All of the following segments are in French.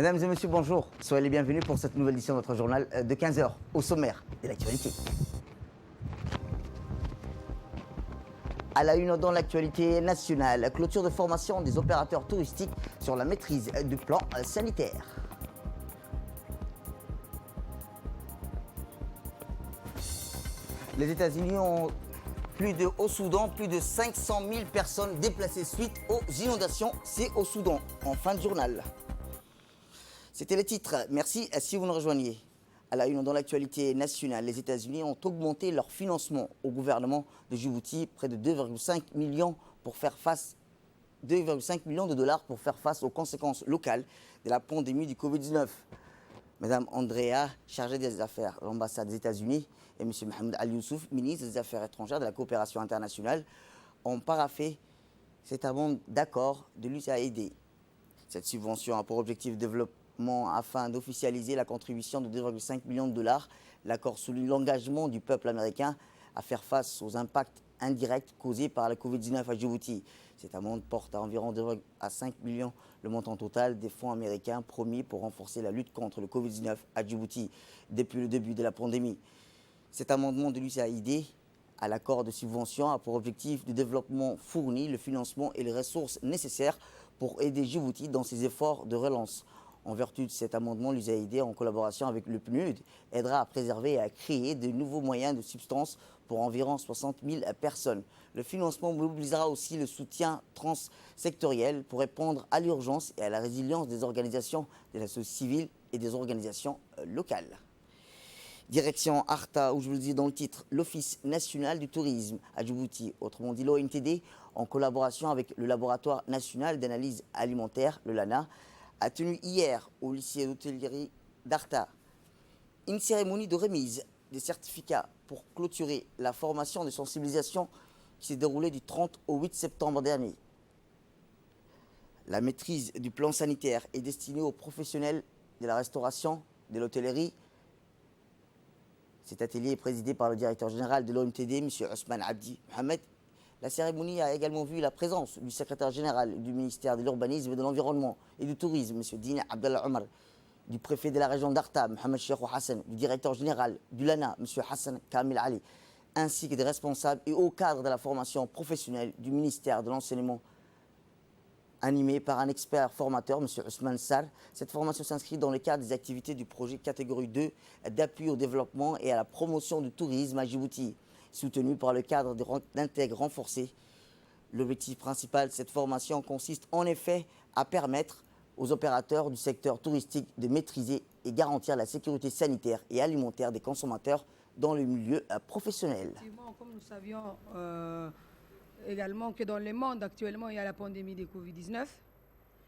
Mesdames et messieurs, bonjour. Soyez les bienvenus pour cette nouvelle édition de notre journal de 15 h au sommaire de l'actualité. À la une dans l'actualité nationale, clôture de formation des opérateurs touristiques sur la maîtrise du plan sanitaire. Les États-Unis ont au Soudan, plus de 500 000 personnes déplacées suite aux inondations. C'est au Soudan, en fin de journal. C'était le titre. Merci si vous nous rejoignez. À la une dans l'actualité nationale, les États-Unis ont augmenté leur financement au gouvernement de Djibouti, près de 2,5 millions de dollars pour faire face aux conséquences locales de la pandémie du Covid-19. Madame Andrea, chargée des affaires de l'ambassade des États-Unis, et M. Mohamed Ali Youssouf, ministre des Affaires étrangères de la coopération internationale, ont paraphé cet amende d'accord de l'USAID. Cette subvention a pour objectif de développement afin d'officialiser la contribution de 2,5 millions de dollars. L'accord souligne l'engagement du peuple américain à faire face aux impacts indirects causés par la Covid-19 à Djibouti. Cette amende porte à environ 2,5 millions le montant total des fonds américains promis pour renforcer la lutte contre le Covid-19 à Djibouti depuis le début de la pandémie. Cet amendement de l'USAID à l'accord de subvention a pour objectif de développement fournir le financement et les ressources nécessaires pour aider Djibouti dans ses efforts de relance. En vertu de cet amendement, l'USAID, en collaboration avec le PNUD, aidera à préserver et à créer de nouveaux moyens de subsistance pour environ 60 000 personnes. Le financement mobilisera aussi le soutien transsectoriel pour répondre à l'urgence et à la résilience des organisations de la société civile et des organisations locales. Direction Arta, où je vous le dis dans le titre, l'Office national du tourisme à Djibouti, autrement dit l'ONTD, en collaboration avec le Laboratoire national d'analyse alimentaire, le LANA, a tenu hier au lycée d'hôtellerie d'Arta une cérémonie de remise des certificats pour clôturer la formation de sensibilisation qui s'est déroulée du 30 au 8 septembre dernier. La maîtrise du plan sanitaire est destinée aux professionnels de la restauration, de l'hôtellerie. Cet atelier est présidé par le directeur général de l'ONTD, M. Ousmane Abdi Mohamed. La cérémonie a également vu la présence du secrétaire général du ministère de l'Urbanisme et de l'Environnement et du Tourisme, M. Dina Abdallah Omar, du préfet de la région d'Arta, Mohamed Cheikhou Hassan, du directeur général du LANA, M. Hassan Kamil Ali, ainsi que des responsables et hauts cadres de la formation professionnelle du ministère de l'Enseignement, animé par un expert formateur, M. Ousmane Sarr. Cette formation s'inscrit dans le cadre des activités du projet catégorie 2 d'appui au développement et à la promotion du tourisme à Djibouti, soutenu par le cadre d'intègre renforcé. L'objectif principal de cette formation consiste en effet à permettre aux opérateurs du secteur touristique de maîtriser et garantir la sécurité sanitaire et alimentaire des consommateurs dans le milieu professionnel. Comme nous savions également que dans le monde actuellement il y a la pandémie de Covid-19,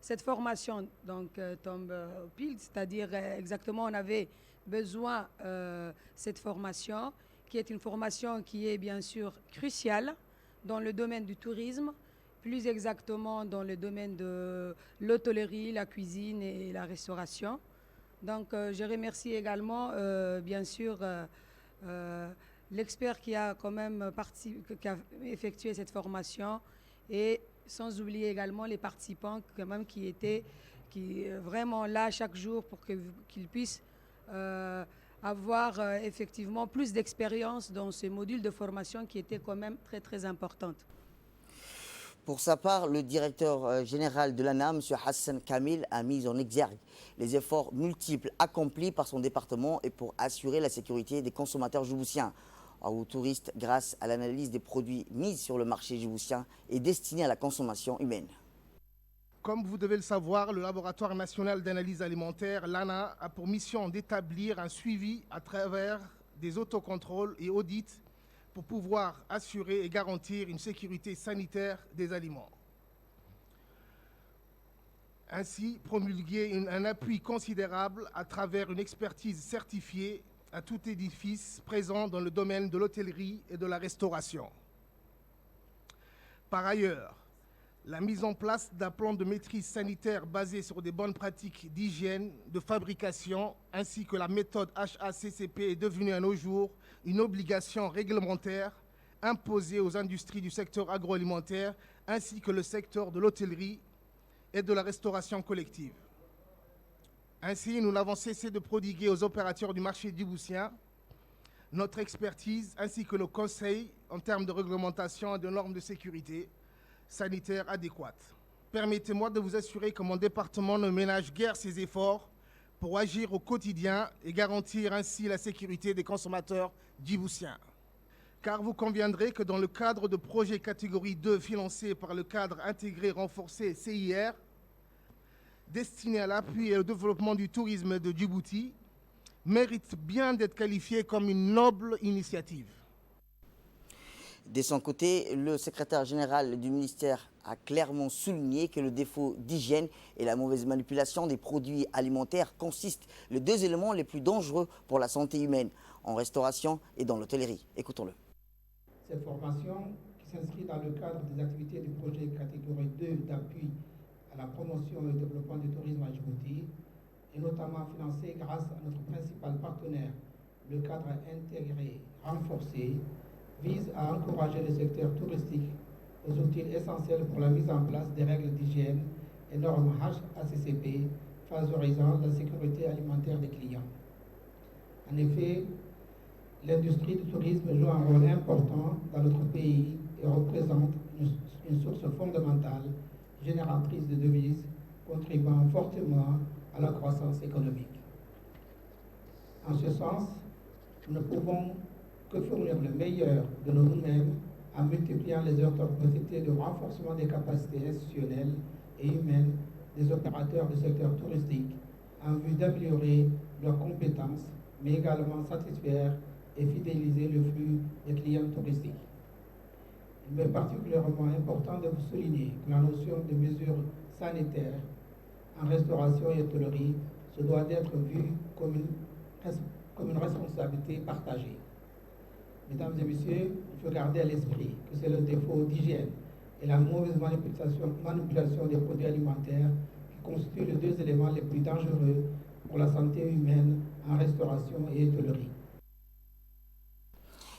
cette formation donc tombe pile, c'est-à-dire exactement on avait besoin de cette formation qui est une formation qui est bien sûr cruciale dans le domaine du tourisme, plus exactement dans le domaine de l'hôtellerie, la cuisine et la restauration. Donc je remercie également bien sûr l'expert qui a quand même qui a effectué cette formation et sans oublier également les participants quand même qui vraiment là chaque jour pour qu'ils puissent avoir effectivement plus d'expérience dans ce module de formation qui était quand même très très importante. Pour sa part, le directeur général de l'ANA, M. Hassan Kamil, a mis en exergue les efforts multiples accomplis par son département et pour assurer la sécurité des consommateurs djiboutiens aux touristes grâce à l'analyse des produits mis sur le marché djiboutien et destinés à la consommation humaine. Comme vous devez le savoir, le Laboratoire national d'analyse alimentaire, l'ANA, a pour mission d'établir un suivi à travers des autocontrôles et audits pour pouvoir assurer et garantir une sécurité sanitaire des aliments. Ainsi, promulguer un appui considérable à travers une expertise certifiée à tout édifice présent dans le domaine de l'hôtellerie et de la restauration. Par ailleurs, la mise en place d'un plan de maîtrise sanitaire basé sur des bonnes pratiques d'hygiène, de fabrication, ainsi que la méthode HACCP est devenue à nos jours une obligation réglementaire imposée aux industries du secteur agroalimentaire, ainsi que le secteur de l'hôtellerie et de la restauration collective. Ainsi, nous n'avons cessé de prodiguer aux opérateurs du marché djiboutien notre expertise ainsi que nos conseils en termes de réglementation et de normes de sécurité sanitaire adéquates. Permettez-moi de vous assurer que mon département ne ménage guère ses efforts pour agir au quotidien et garantir ainsi la sécurité des consommateurs djiboutiens. Car vous conviendrez que dans le cadre de projets catégorie 2 financés par le cadre intégré renforcé CIR, destiné à l'appui et au développement du tourisme de Djibouti, mérite bien d'être qualifié comme une noble initiative. De son côté, le secrétaire général du ministère a clairement souligné que le défaut d'hygiène et la mauvaise manipulation des produits alimentaires consistent les deux éléments les plus dangereux pour la santé humaine, en restauration et dans l'hôtellerie. Écoutons-le. Cette formation, qui s'inscrit dans le cadre des activités du projet catégorie 2 d'appui à la promotion et au développement du tourisme à Djibouti, est notamment financée grâce à notre principal partenaire, le cadre intégré renforcé, vise à encourager le secteur touristique aux outils essentiels pour la mise en place des règles d'hygiène et normes HACCP favorisant la sécurité alimentaire des clients. En effet, l'industrie du tourisme joue un rôle important dans notre pays et représente une source fondamentale, génératrice de devises, contribuant fortement à la croissance économique. En ce sens, nous ne pouvons que fournir le meilleur de nous-mêmes en multipliant les opportunités de renforcement des capacités institutionnelles et humaines des opérateurs du secteur touristique en vue d'améliorer leurs compétences, mais également satisfaire et fidéliser le flux des clients touristiques. Il m'est particulièrement important de vous souligner que la notion de mesures sanitaires en restauration et hôtellerie se doit d'être vue comme une responsabilité partagée. Mesdames et messieurs, il faut garder à l'esprit que c'est le défaut d'hygiène et la mauvaise manipulation des produits alimentaires qui constituent les deux éléments les plus dangereux pour la santé humaine en restauration et hôtellerie.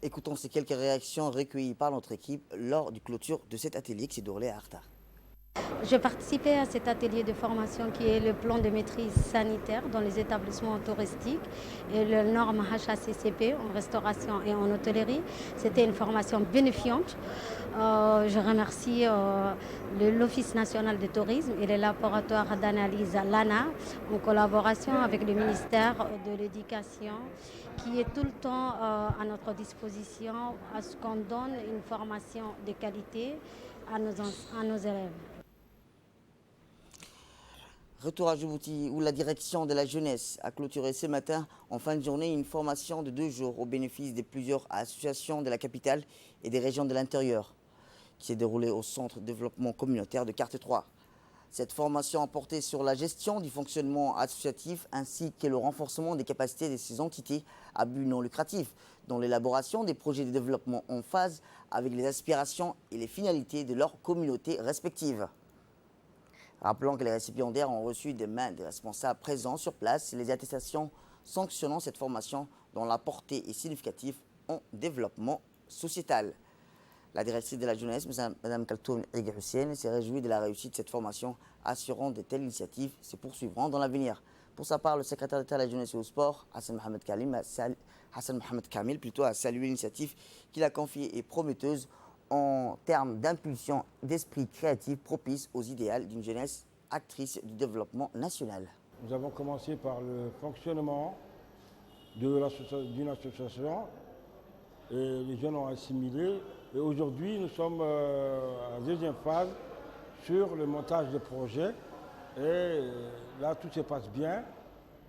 Écoutons ces quelques réactions recueillies par notre équipe lors du clôture de cet atelier qui s'est déroulé à Arta. Je participais à cet atelier de formation qui est le plan de maîtrise sanitaire dans les établissements touristiques et les normes HACCP en restauration et en hôtellerie. C'était une formation bénéfiante. Je remercie l'Office national du tourisme et les laboratoires d'analyse LANA en collaboration avec le ministère de l'Éducation qui est tout le temps à notre disposition à ce qu'on donne une formation de qualité à nos élèves. Retour à Djibouti, où la direction de la jeunesse a clôturé ce matin, en fin de journée, une formation de 2 jours au bénéfice de plusieurs associations de la capitale et des régions de l'intérieur, qui s'est déroulée au Centre de développement communautaire de Carte 3. Cette formation a porté sur la gestion du fonctionnement associatif ainsi que le renforcement des capacités de ces entités à but non lucratif, dans l'élaboration des projets de développement en phase avec les aspirations et les finalités de leurs communautés respectives. Rappelons que les récipiendaires ont reçu des mains des responsables présents sur place les attestations sanctionnant cette formation dont la portée est significative en développement sociétal. La directrice de la jeunesse, Mme Kaltoum Ega Hussein, s'est réjouie de la réussite de cette formation, assurant de telles initiatives se poursuivront dans l'avenir. Pour sa part, le secrétaire d'État à la jeunesse et au sport, Hassan Mohamed Kamil, a salué l'initiative qu'il a confiée et prometteuse en termes d'impulsion d'esprit créatif propice aux idéaux d'une jeunesse actrice du développement national. Nous avons commencé par le fonctionnement d'une association et les jeunes ont assimilé. Et aujourd'hui, nous sommes à la deuxième phase sur le montage des projets. Et là, tout se passe bien.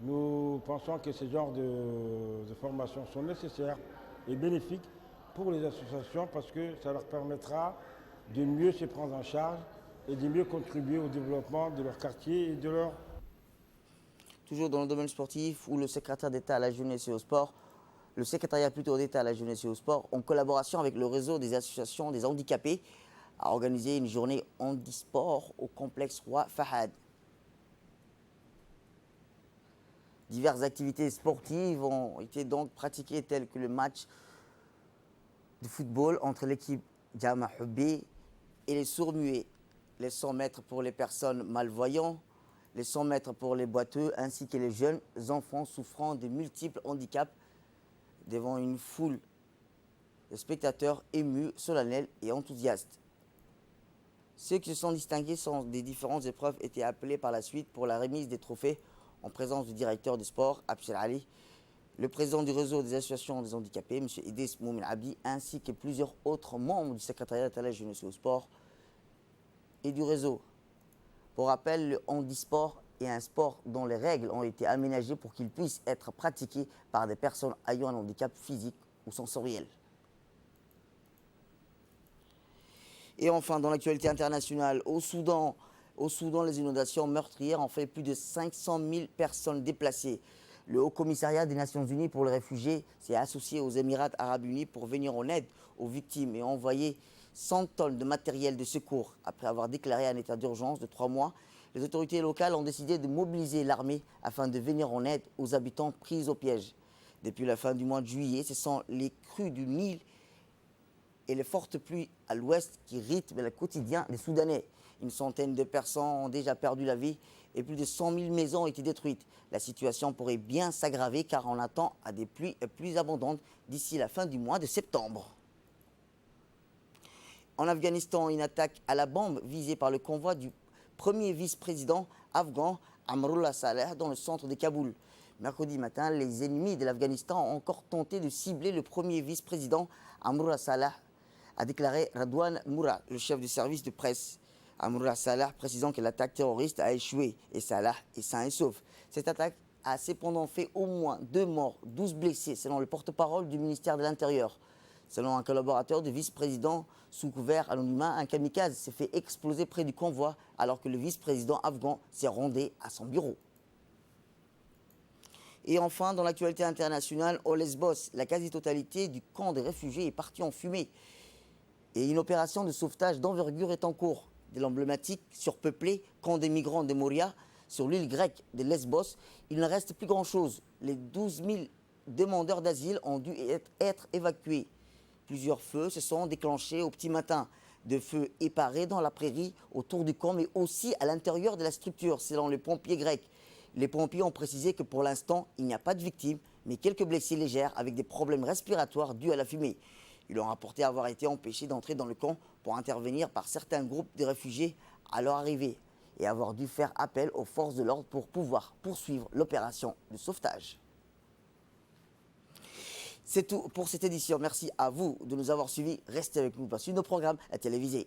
Nous pensons que ce genre de formations sont nécessaires et bénéfiques pour les associations parce que ça leur permettra de mieux se prendre en charge et de mieux contribuer au développement de leur quartier et de leur... Toujours dans le domaine sportif, où le secrétaire d'État à la jeunesse et au sport, le secrétariat plutôt d'État à la jeunesse et au sport, en collaboration avec le réseau des associations des handicapés, a organisé une journée handisport au complexe Roi Fahad. Diverses activités sportives ont été donc pratiquées telles que le match de football entre l'équipe Jama Hubbi et les sourds-muets, les 100 mètres pour les personnes malvoyantes, les 100 mètres pour les boiteux ainsi que les jeunes enfants souffrant de multiples handicaps devant une foule de spectateurs émus, solennels et enthousiastes. Ceux qui se sont distingués dans des différentes épreuves étaient appelés par la suite pour la remise des trophées en présence du directeur du sport, Abshir Ali, le président du réseau des associations des handicapés, M. Idriss Moumin Abdi, ainsi que plusieurs autres membres du secrétariat à la jeunesse et au sport et du réseau. Pour rappel, le handisport est un sport dont les règles ont été aménagées pour qu'il puisse être pratiqué par des personnes ayant un handicap physique ou sensoriel. Et enfin, dans l'actualité internationale, au Soudan, les inondations meurtrières ont fait plus de 500 000 personnes déplacées. Le Haut Commissariat des Nations Unies pour les réfugiés s'est associé aux Émirats Arabes Unis pour venir en aide aux victimes et envoyer 100 tonnes de matériel de secours. Après avoir déclaré un état d'urgence de 3 mois, les autorités locales ont décidé de mobiliser l'armée afin de venir en aide aux habitants pris au piège. Depuis la fin du mois de juillet, ce sont les crues du Nil et les fortes pluies à l'ouest qui rythment le quotidien des Soudanais. Une centaine de personnes ont déjà perdu la vie et plus de 100 000 maisons ont été détruites. La situation pourrait bien s'aggraver car on attend à des pluies plus abondantes d'ici la fin du mois de septembre. En Afghanistan, une attaque à la bombe visée par le convoi du premier vice-président afghan Amrullah Saleh dans le centre de Kaboul. Mercredi matin, les ennemis de l'Afghanistan ont encore tenté de cibler le premier vice-président Amrullah Saleh, a déclaré Radwan Mourad, le chef du service de presse. Amrullah Saleh précisant que l'attaque terroriste a échoué et Saleh est sain et sauf. Cette attaque a cependant fait au moins 2 morts, 12 blessés, selon le porte-parole du ministère de l'Intérieur. Selon un collaborateur du vice-président sous couvert anonymat, un kamikaze s'est fait exploser près du convoi alors que le vice-président afghan s'est rendu à son bureau. Et enfin, dans l'actualité internationale, au Lesbos, la quasi-totalité du camp des réfugiés est partie en fumée. Et une opération de sauvetage d'envergure est en cours. De l'emblématique surpeuplé camp des migrants de Moria, sur l'île grecque de Lesbos, il ne reste plus grand-chose. Les 12 000 demandeurs d'asile ont dû être évacués. Plusieurs feux se sont déclenchés au petit matin. De feux éparés dans la prairie autour du camp, mais aussi à l'intérieur de la structure, selon les pompiers grecs. Les pompiers ont précisé que pour l'instant, il n'y a pas de victimes, mais quelques blessés légers avec des problèmes respiratoires dus à la fumée. Ils ont rapporté avoir été empêchés d'entrer dans le camp pour intervenir par certains groupes de réfugiés à leur arrivée et avoir dû faire appel aux forces de l'ordre pour pouvoir poursuivre l'opération de sauvetage. C'est tout pour cette édition. Merci à vous de nous avoir suivis. Restez avec nous pour suivre nos programmes télévisés.